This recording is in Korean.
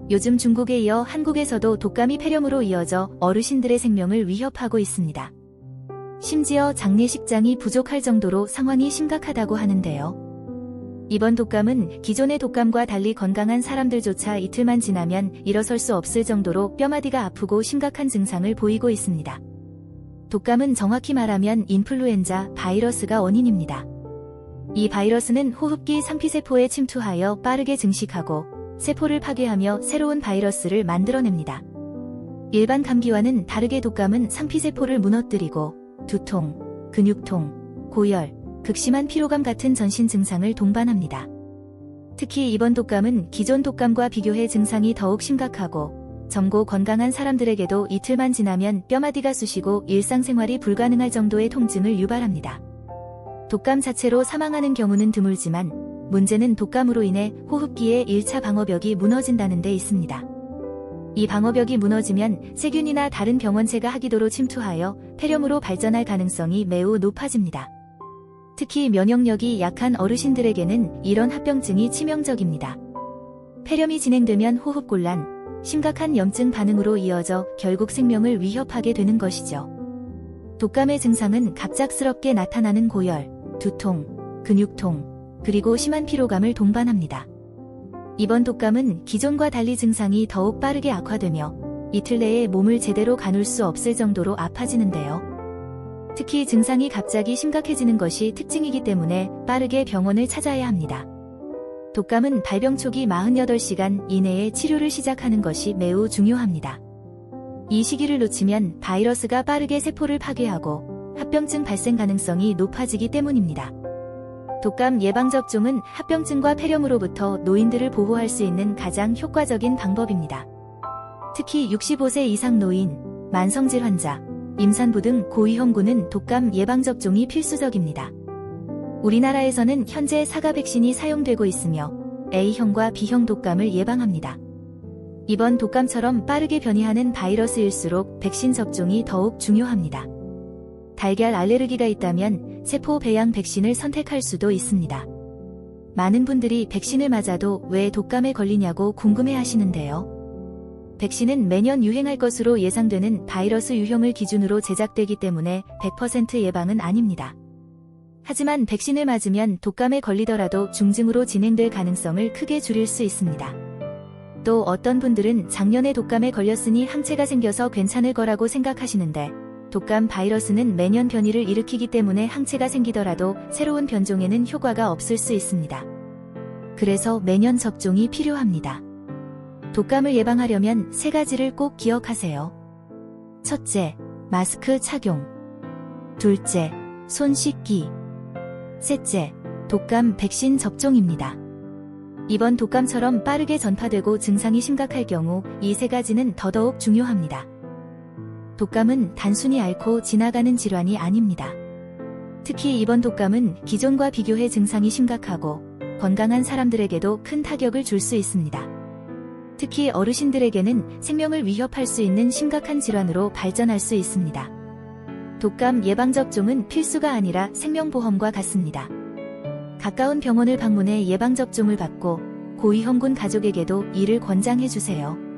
요즘 중국에 이어 한국에서도 독감이 폐렴으로 이어져 어르신들의 생명을 위협하고 있습니다. 심지어 장례식장이 부족할 정도로 상황이 심각하다고 하는데요. 이번 독감은 기존의 독감과 달리 건강한 사람들조차 이틀만 지나면 일어설 수 없을 정도로 뼈마디가 아프고 심각한 증상을 보이고 있습니다. 독감은 정확히 말하면 인플루엔자 바이러스가 원인입니다. 이 바이러스는 호흡기 상피세포에 침투하여 빠르게 증식하고 세포를 파괴하며 새로운 바이러스를 만들어냅니다. 일반 감기와는 다르게 독감은 상피세포를 무너뜨리고 두통, 근육통, 고열, 극심한 피로감 같은 전신 증상을 동반합니다. 특히 이번 독감은 기존 독감과 비교해 증상이 더욱 심각하고 젊고 건강한 사람들에게도 이틀만 지나면 뼈마디가 쑤시고 일상생활이 불가능할 정도의 통증을 유발합니다. 독감 자체로 사망하는 경우는 드물지만 문제는 독감으로 인해 호흡기의 1차 방어벽이 무너진다는 데 있습니다. 이 방어벽이 무너지면 세균이나 다른 병원체가 하기도로 침투하여 폐렴으로 발전할 가능성이 매우 높아집니다. 특히 면역력이 약한 어르신들에게는 이런 합병증이 치명적입니다. 폐렴이 진행되면 호흡곤란, 심각한 염증 반응으로 이어져 결국 생명을 위협하게 되는 것이죠. 독감의 증상은 갑작스럽게 나타나는 고열, 두통, 근육통, 그리고 심한 피로감을 동반합니다. 이번 독감은 기존과 달리 증상이 더욱 빠르게 악화되며 이틀 내에 몸을 제대로 가눌 수 없을 정도로 아파지는데요. 특히 증상이 갑자기 심각해지는 것이 특징이기 때문에 빠르게 병원을 찾아야 합니다. 독감은 발병 초기 48시간 이내에 치료를 시작하는 것이 매우 중요합니다. 이 시기를 놓치면 바이러스가 빠르게 세포를 파괴하고 합병증 발생 가능성이 높아지기 때문입니다. 독감 예방접종은 합병증과 폐렴으로부터 노인들을 보호할 수 있는 가장 효과적인 방법입니다. 특히 65세 이상 노인, 만성질 환자, 임산부 등 고위험군은 독감 예방접종이 필수적입니다. 우리나라에서는 현재 4가 백신이 사용되고 있으며 A형과 B형 독감을 예방합니다. 이번 독감처럼 빠르게 변이하는 바이러스일수록 백신 접종이 더욱 중요합니다. 달걀 알레르기가 있다면 세포 배양 백신을 선택할 수도 있습니다. 많은 분들이 백신을 맞아도 왜 독감에 걸리냐고 궁금해 하시는데요. 백신은 매년 유행할 것으로 예상되는 바이러스 유형을 기준으로 제작되기 때문에 100% 예방은 아닙니다. 하지만 백신을 맞으면 독감에 걸리더라도 중증으로 진행될 가능성을 크게 줄일 수 있습니다. 또 어떤 분들은 작년에 독감에 걸렸으니 항체가 생겨서 괜찮을 거라고 생각하시는데 독감 바이러스는 매년 변이를 일으키기 때문에 항체가 생기더라도 새로운 변종에는 효과가 없을 수 있습니다. 그래서 매년 접종이 필요합니다. 독감을 예방하려면 3가지를 꼭 기억하세요. 첫째, 마스크 착용. 둘째, 손 씻기. 셋째, 독감 백신 접종입니다. 이번 독감처럼 빠르게 전파되고 증상이 심각할 경우 이 3가지는 더더욱 중요합니다. 독감은 단순히 앓고 지나가는 질환이 아닙니다. 특히 이번 독감은 기존과 비교해 증상이 심각하고 건강한 사람들에게도 큰 타격을 줄 수 있습니다. 특히 어르신들에게는 생명을 위협할 수 있는 심각한 질환으로 발전할 수 있습니다. 독감 예방접종은 필수가 아니라 생명보험과 같습니다. 가까운 병원을 방문해 예방접종을 받고 고위험군 가족에게도 이를 권장해주세요.